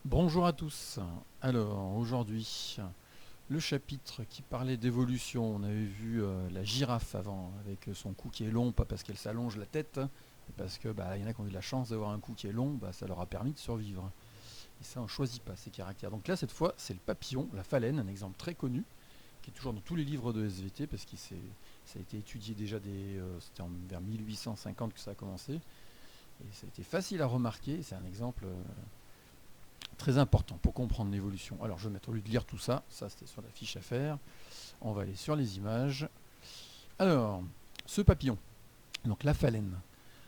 Bonjour à tous. Alors aujourd'hui, le chapitre qui parlait d'évolution, on avait vu la girafe avant, avec son cou qui est long, pas parce qu'elle s'allonge la tête, mais parce que y en a qui ont eu de la chance d'avoir un cou qui est long, ça leur a permis de survivre. Et ça, on ne choisit pas ces caractères. Donc là, cette fois, c'est le papillon, la phalène, un exemple très connu, qui est toujours dans tous les livres de SVT, parce que ça a été étudié déjà c'était vers 1850 que ça a commencé, et ça a été facile à remarquer, c'est un exemple très important pour comprendre l'évolution. Alors je vais mettre, au lieu de lire tout ça, ça c'était sur la fiche à faire, on va aller sur les images. Alors, ce papillon, donc la phalène.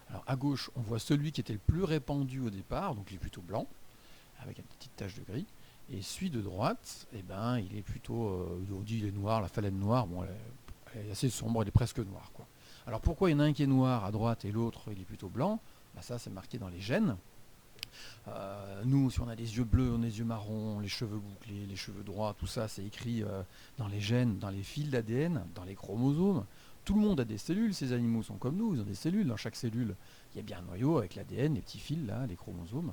Alors à gauche, on voit celui qui était le plus répandu au départ, donc il est plutôt blanc, avec une petite tache de gris. Et celui de droite, il est plutôt, on dit il est noir, la phalène noire, bon, elle est assez sombre, elle est presque noire, quoi. Alors pourquoi il y en a un qui est noir à droite et l'autre il est plutôt blanc? Ça c'est marqué dans les gènes. Nous, si on a les yeux bleus, on a les yeux marrons, les cheveux bouclés, les cheveux droits, tout ça, c'est écrit dans les gènes, dans les fils d'ADN, dans les chromosomes. Tout le monde a des cellules, ces animaux sont comme nous, ils ont des cellules. Dans chaque cellule, il y a bien un noyau avec l'ADN, les petits fils, là, les chromosomes,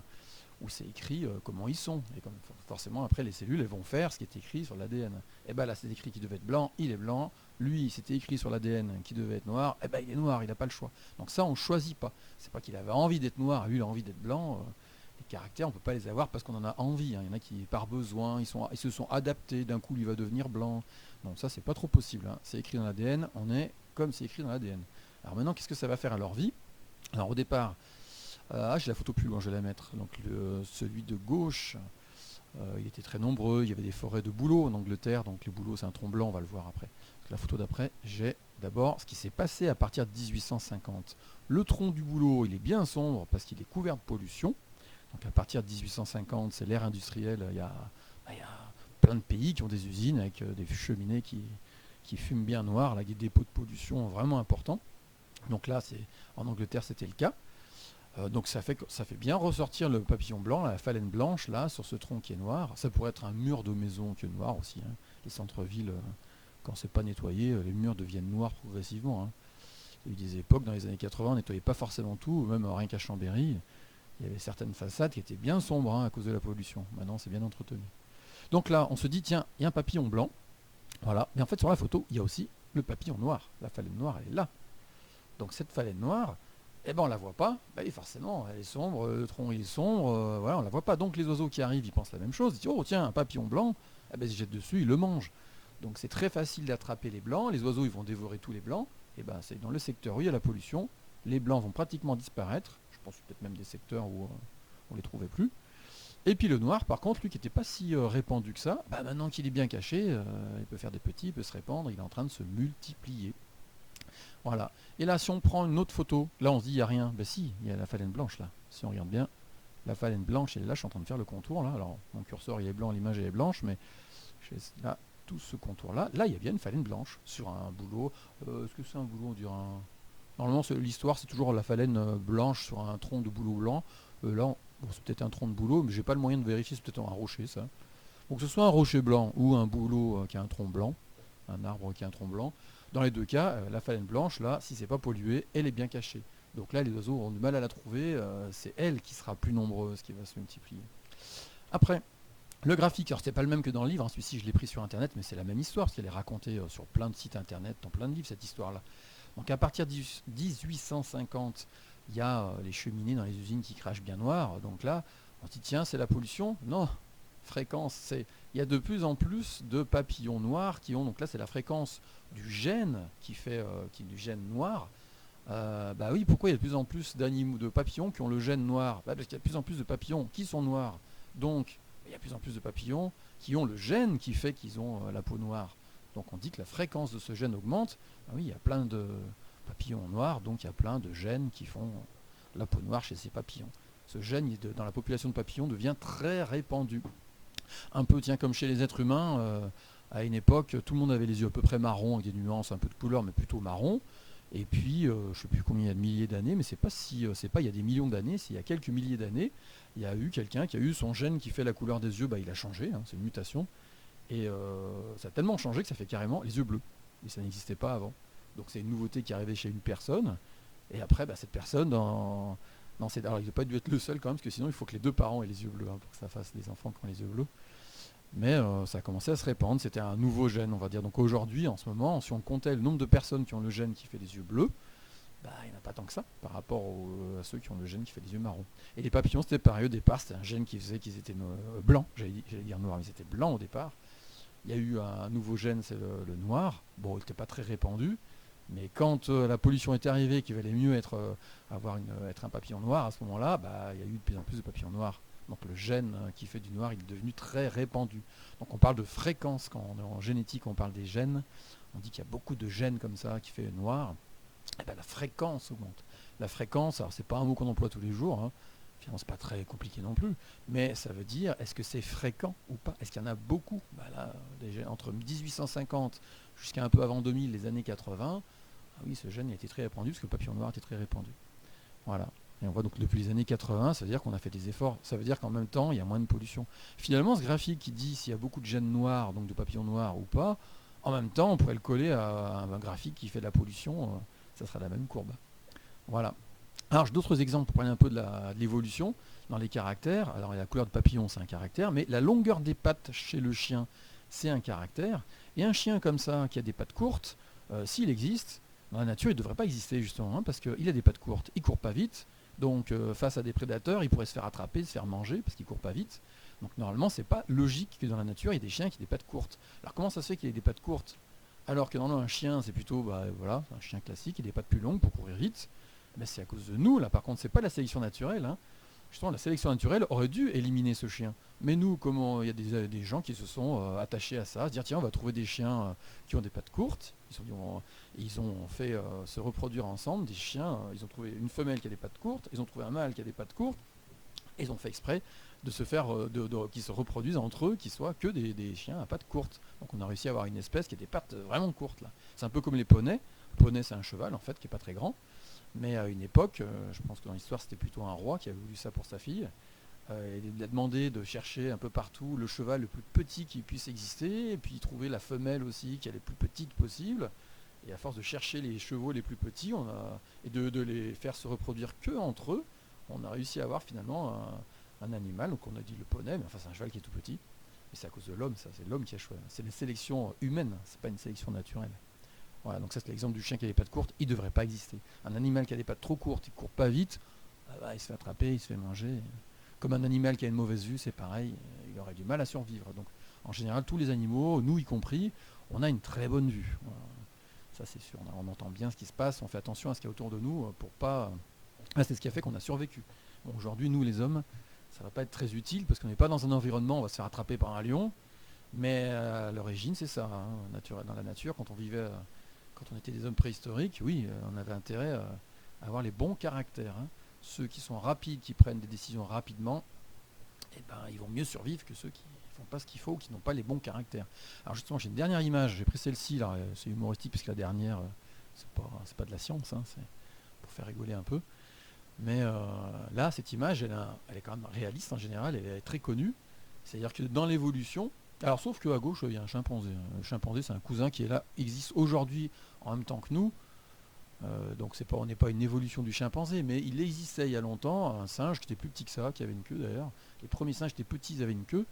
où c'est écrit comment ils sont. Et comme forcément, après, les cellules, elles vont faire ce qui est écrit sur l'ADN. Et là, c'est écrit qu'il devait être blanc, il est blanc. Lui, c'était écrit sur l'ADN qu'il devait être noir, il est noir, il n'a pas le choix. Donc ça, on ne choisit pas. C'est pas qu'il avait envie d'être noir, lui, il a envie d'être blanc. Les caractères, on ne peut pas les avoir parce qu'on en a envie. Il y en a qui, par besoin, ils se sont adaptés. D'un coup, il va devenir blanc. Non, ça, c'est pas trop possible. C'est écrit dans l'ADN. On est comme c'est écrit dans l'ADN. Alors maintenant, qu'est-ce que ça va faire à leur vie? Alors au départ, j'ai la photo plus loin, je vais la mettre. Donc celui de gauche, il était très nombreux. Il y avait des forêts de bouleaux en Angleterre. Donc le bouleau, c'est un tronc blanc. On va le voir après. Donc, la photo d'après, j'ai d'abord ce qui s'est passé à partir de 1850. Le tronc du bouleau, il est bien sombre parce qu'il est couvert de pollution. Donc à partir de 1850, c'est l'ère industrielle. Il y a plein de pays qui ont des usines avec des cheminées qui fument bien noir, là, des dépôts de pollution vraiment importants. Donc là, en Angleterre, c'était le cas. Donc ça fait bien ressortir le papillon blanc, la phalène blanche, là, sur ce tronc qui est noir. Ça pourrait être un mur de maison qui est noir aussi. Les centres-villes, quand c'est pas nettoyé, les murs deviennent noirs progressivement. Il y a eu des époques, dans les années 80, on ne nettoyait pas forcément tout, même rien qu'à Chambéry. Il y avait certaines façades qui étaient bien sombres à cause de la pollution. Maintenant, c'est bien entretenu. Donc là, on se dit, tiens, il y a un papillon blanc. Voilà. Mais en fait, sur la photo, il y a aussi le papillon noir. La phalène noire, elle est là. Donc cette phalène noire, on la voit pas. Forcément, elle est sombre, le tronc il est sombre. Voilà, on la voit pas. Donc les oiseaux qui arrivent, ils pensent la même chose. Ils disent, oh tiens, un papillon blanc. Ils se jettent dessus, ils le mangent. Donc c'est très facile d'attraper les blancs. Les oiseaux, ils vont dévorer tous les blancs. C'est dans le secteur où il y a la pollution. Les blancs vont pratiquement disparaître. Je pense peut-être même des secteurs où on les trouvait plus. Et puis le noir, par contre, lui qui n'était pas si répandu que ça, maintenant qu'il est bien caché, il peut faire des petits, il peut se répandre, il est en train de se multiplier. Voilà. Et là, si on prend une autre photo, là on se dit il n'y a rien. Si, il y a la phalène blanche là. Si on regarde bien, la phalène blanche, elle est là, je suis en train de faire le contour là. Alors mon curseur il est blanc, l'image elle est blanche, mais là, tout ce contour là, là il y a bien une phalène blanche sur un bouleau. Est-ce que c'est un bouleau? On dirait un. Normalement, l'histoire, c'est toujours la phalène blanche sur un tronc de bouleau blanc. Là, c'est peut-être un tronc de bouleau, mais j'ai pas le moyen de vérifier, c'est peut-être un rocher, ça. Donc, que ce soit un rocher blanc ou un bouleau qui a un tronc blanc, un arbre qui a un tronc blanc, dans les deux cas, la phalène blanche, là, si c'est pas pollué, elle est bien cachée. Donc là, les oiseaux auront du mal à la trouver. C'est elle qui sera plus nombreuse, qui va se multiplier. Après, le graphique, alors c'était pas le même que dans le livre, celui-ci je l'ai pris sur internet, mais c'est la même histoire, parce qu'elle est racontée sur plein de sites internet, dans plein de livres, cette histoire-là. Donc à partir de 1850, il y a les cheminées dans les usines qui crachent bien noir. Donc là, on se dit tiens, c'est la pollution? Non, fréquence, il y a de plus en plus de papillons noirs qui ont, donc là c'est la fréquence du gène qui est du gène noir. Oui, pourquoi il y a de plus en plus d'animaux, de papillons qui ont le gène noir? Parce qu'il y a de plus en plus de papillons qui sont noirs. Donc il y a de plus en plus de papillons qui ont le gène qui fait qu'ils ont la peau noire. Donc on dit que la fréquence de ce gène augmente. Oui, il y a plein de papillons noirs, donc il y a plein de gènes qui font la peau noire chez ces papillons. Ce gène, dans la population de papillons, devient très répandu. Un peu, tiens, comme chez les êtres humains, à une époque, tout le monde avait les yeux à peu près marrons, avec des nuances, un peu de couleur, mais plutôt marron. Et puis, je ne sais plus combien il y a de milliers d'années, mais c'est pas il y a des millions d'années, c'est il y a quelques milliers d'années, il y a eu quelqu'un qui a eu son gène qui fait la couleur des yeux, il a changé, c'est une mutation. Et ça a tellement changé que ça fait carrément les yeux bleus. Et ça n'existait pas avant. Donc c'est une nouveauté qui est arrivée chez une personne. Et après, cette personne, Non, alors il n'a pas dû être le seul quand même, parce que sinon il faut que les deux parents aient les yeux bleus, hein, pour que ça fasse des enfants qui ont les yeux bleus. Mais ça a commencé à se répandre, c'était un nouveau gène, on va dire. Donc aujourd'hui, en ce moment, si on comptait le nombre de personnes qui ont le gène qui fait les yeux bleus, bah, il n'y en a pas tant que ça par rapport à ceux qui ont le gène qui fait les yeux marrons. Et les papillons, c'était pareil au départ, c'était un gène qui faisait qu'ils étaient blancs, j'allais dire noirs, mais ils étaient blancs au départ. Il y a eu un nouveau gène, c'est le noir. Bon, il n'était pas très répandu, mais quand la pollution est arrivée, qu'il valait mieux être un papillon noir, à ce moment-là, bah, il y a eu de plus en plus de papillons noirs. Donc le gène qui fait du noir, il est devenu très répandu. Donc on parle de fréquence, quand on est en génétique, on parle des gènes. On dit qu'il y a beaucoup de gènes comme ça qui fait noir. Et ben, la fréquence augmente. La fréquence, alors c'est pas un mot qu'on emploie tous les jours, hein. Finalement c'est pas très compliqué non plus, mais ça veut dire est-ce que c'est fréquent ou pas? Est-ce qu'il y en a beaucoup? Bah là, déjà, entre 1850 jusqu'à un peu avant 2000, les années 80, ah oui, ce gène a été très répandu parce que le papillon noir était très répandu. Voilà. Et on voit donc depuis les années 80, ça veut dire qu'on a fait des efforts, ça veut dire qu'en même temps, il y a moins de pollution. Finalement, ce graphique qui dit s'il y a beaucoup de gènes noirs, donc de papillons noirs ou pas, en même temps, on pourrait le coller à un graphique qui fait de la pollution, ça sera la même courbe. Voilà. Alors j'ai d'autres exemples pour parler un peu de l'évolution dans les caractères. Alors la couleur de papillon, c'est un caractère, mais la longueur des pattes chez le chien, c'est un caractère. Et un chien comme ça, qui a des pattes courtes, s'il existe, dans la nature, il ne devrait pas exister justement, hein, parce qu'il a des pattes courtes, il ne court pas vite, donc face à des prédateurs, il pourrait se faire attraper, se faire manger, parce qu'il ne court pas vite. Donc normalement, c'est pas logique que dans la nature, il y ait des chiens qui aient des pattes courtes. Alors comment ça se fait qu'il ait des pattes courtes, alors que normalement un chien, c'est plutôt voilà, un chien classique, il a des pattes plus longues pour courir vite? Ben, c'est à cause de nous, là. Par contre, c'est pas la sélection naturelle, hein. Justement, la sélection naturelle aurait dû éliminer ce chien. Mais nous, comment il y a des gens qui se sont attachés à ça, à se dire tiens, on va trouver des chiens qui ont des pattes courtes. Ils ont fait se reproduire ensemble des chiens. Ils ont trouvé une femelle qui a des pattes courtes, ils ont trouvé un mâle qui a des pattes courtes, et ils ont fait exprès de se faire, qu'ils se reproduisent entre eux, qu'ils soient que des chiens à pattes courtes. Donc on a réussi à avoir une espèce qui a des pattes vraiment courtes là. C'est un peu comme les poneys. Le poney, c'est un cheval en fait qui est pas très grand. Mais à une époque, je pense que dans l'histoire, c'était plutôt un roi qui avait voulu ça pour sa fille. Il a demandé de chercher un peu partout le cheval le plus petit qui puisse exister, et puis trouver la femelle aussi qui est la plus petite possible. Et à force de chercher les chevaux les plus petits, et de les faire se reproduire que entre eux, on a réussi à avoir finalement un animal. Donc on a dit le poney, mais enfin c'est un cheval qui est tout petit. Et c'est à cause de l'homme, ça, c'est l'homme qui a choisi. C'est une sélection humaine, c'est pas une sélection naturelle. Voilà, donc ça c'est l'exemple du chien qui a des pattes courtes, il ne devrait pas exister. Un animal qui a des pattes trop courtes, il ne court pas vite, il se fait attraper, il se fait manger. Comme un animal qui a une mauvaise vue, c'est pareil, il aurait du mal à survivre. Donc en général, tous les animaux, nous y compris, on a une très bonne vue. Voilà. Ça c'est sûr, on entend bien ce qui se passe, on fait attention à ce qu'il y a autour de nous pour pas... c'est ce qui a fait qu'on a survécu. Bon, aujourd'hui, nous les hommes, ça ne va pas être très utile parce qu'on n'est pas dans un environnement, on va se faire attraper par un lion, mais à l'origine c'est ça, hein, dans la nature, quand on vivait... Quand on était des hommes préhistoriques, oui, on avait intérêt à avoir les bons caractères, hein. Ceux qui sont rapides, qui prennent des décisions rapidement, eh ben, ils vont mieux survivre que ceux qui ne font pas ce qu'il faut ou qui n'ont pas les bons caractères. Alors justement, j'ai une dernière image, j'ai pris celle-ci, là, c'est humoristique parce que la dernière, c'est pas de la science, hein, c'est pour faire rigoler un peu. Mais là, cette image, elle est quand même réaliste en général, elle est très connue. C'est-à-dire que dans l'évolution, alors sauf qu'à gauche, il y a un chimpanzé. Le chimpanzé, c'est un cousin qui est là, existe aujourd'hui en même temps que nous. Donc on n'est pas une évolution du chimpanzé, mais il existait il y a longtemps un singe qui était plus petit que ça, qui avait une queue d'ailleurs. Les premiers singes étaient petits, ils avaient une queue.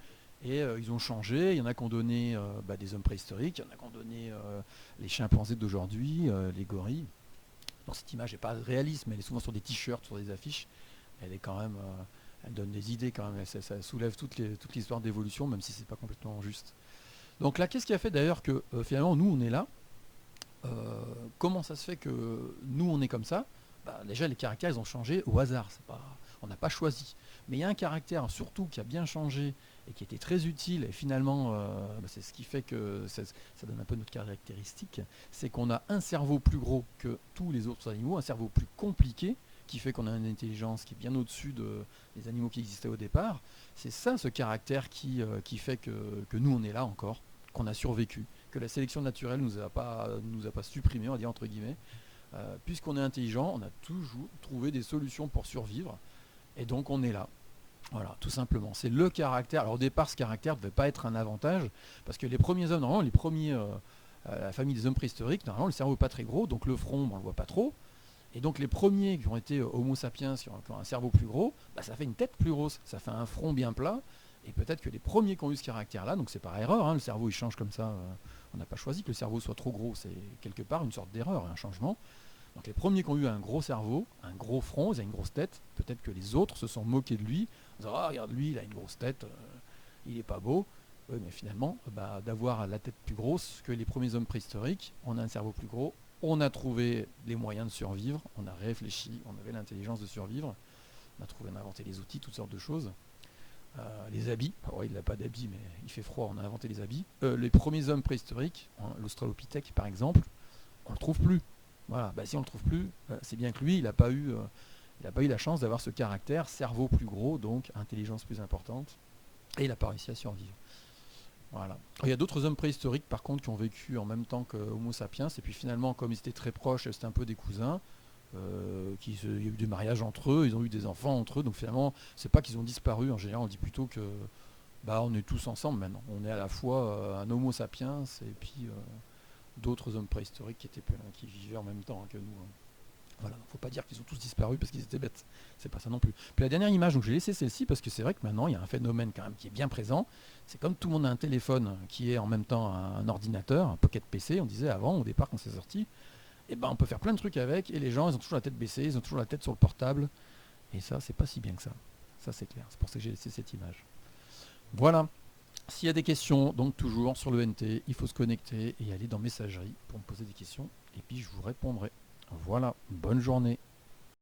Et ils ont changé. Il y en a qui ont donné des hommes préhistoriques, il y en a qui ont donné les chimpanzés d'aujourd'hui, les gorilles. Donc cette image n'est pas réaliste, mais elle est souvent sur des t-shirts, sur des affiches. Elle est quand même... elle donne des idées quand même, ça soulève toute l'histoire d'évolution, même si c'est pas complètement juste. Donc là, qu'est-ce qui a fait d'ailleurs que finalement nous on est là? Comment ça se fait que nous on est comme ça? Déjà les caractères ils ont changé au hasard, on n'a pas choisi. Mais il y a un caractère surtout qui a bien changé et qui était très utile, et finalement c'est ce qui fait que ça donne un peu notre caractéristique, c'est qu'on a un cerveau plus gros que tous les autres animaux, un cerveau plus compliqué, qui fait qu'on a une intelligence qui est bien au-dessus des animaux qui existaient au départ. C'est ça, ce caractère qui fait que nous, on est là encore, qu'on a survécu, que la sélection naturelle nous a pas supprimé, on va dire entre guillemets. Puisqu'on est intelligent, on a toujours trouvé des solutions pour survivre, et donc on est là. Voilà, tout simplement. C'est le caractère. Alors au départ, ce caractère ne devait pas être un avantage, parce que les premiers hommes, normalement, la famille des hommes préhistoriques, normalement, le cerveau n'est pas très gros, donc le front, on ne le voit pas trop. Et donc les premiers qui ont été Homo sapiens, qui ont un cerveau plus gros, bah, ça fait une tête plus grosse, ça fait un front bien plat. Et peut-être que les premiers qui ont eu ce caractère-là, donc c'est par erreur, hein, le cerveau il change comme ça, on n'a pas choisi que le cerveau soit trop gros, c'est quelque part une sorte d'erreur, un changement. Donc les premiers qui ont eu un gros cerveau, un gros front, ils ont une grosse tête, peut-être que les autres se sont moqués de lui, en disant ah regarde lui, il a une grosse tête, il est pas beau. Oui, mais finalement, bah, d'avoir la tête plus grosse que les premiers hommes préhistoriques, on a un cerveau plus gros, on a trouvé les moyens de survivre, on a réfléchi, on avait l'intelligence de survivre, on a inventé les outils, toutes sortes de choses. Les habits, alors, il n'a pas d'habits, mais il fait froid, on a inventé les habits. Les premiers hommes préhistoriques, hein, l'Australopithèque par exemple, on ne le trouve plus. Voilà, bah, si on ne le trouve plus, c'est bien que lui, il n'a pas eu la chance d'avoir ce caractère, cerveau plus gros, donc intelligence plus importante, et il n'a pas réussi à survivre. Voilà. Il y a d'autres hommes préhistoriques par contre qui ont vécu en même temps que Homo sapiens, et puis finalement, comme ils étaient très proches, c'était un peu des cousins. Il y a eu des mariages entre eux, ils ont eu des enfants entre eux, donc finalement, c'est pas qu'ils ont disparu. En général, on dit plutôt que bah, on est tous ensemble maintenant. On est à la fois un Homo sapiens et puis d'autres hommes préhistoriques qui vivaient en même temps que nous. Hein. Voilà, faut pas dire qu'ils ont tous disparu parce qu'ils étaient bêtes. C'est pas ça non plus. Puis la dernière image, donc j'ai laissé celle-ci parce que c'est vrai que maintenant il y a un phénomène quand même qui est bien présent. C'est comme tout le monde a un téléphone qui est en même temps un ordinateur, un pocket PC. On disait avant, au départ quand c'est sorti, et ben on peut faire plein de trucs avec et les gens ils ont toujours la tête baissée, ils ont toujours la tête sur le portable. Et ça, c'est pas si bien que ça. Ça c'est clair. C'est pour ça que j'ai laissé cette image. Voilà. S'il y a des questions, donc toujours sur le NT, il faut se connecter et aller dans messagerie pour me poser des questions et puis je vous répondrai. Voilà, bonne journée.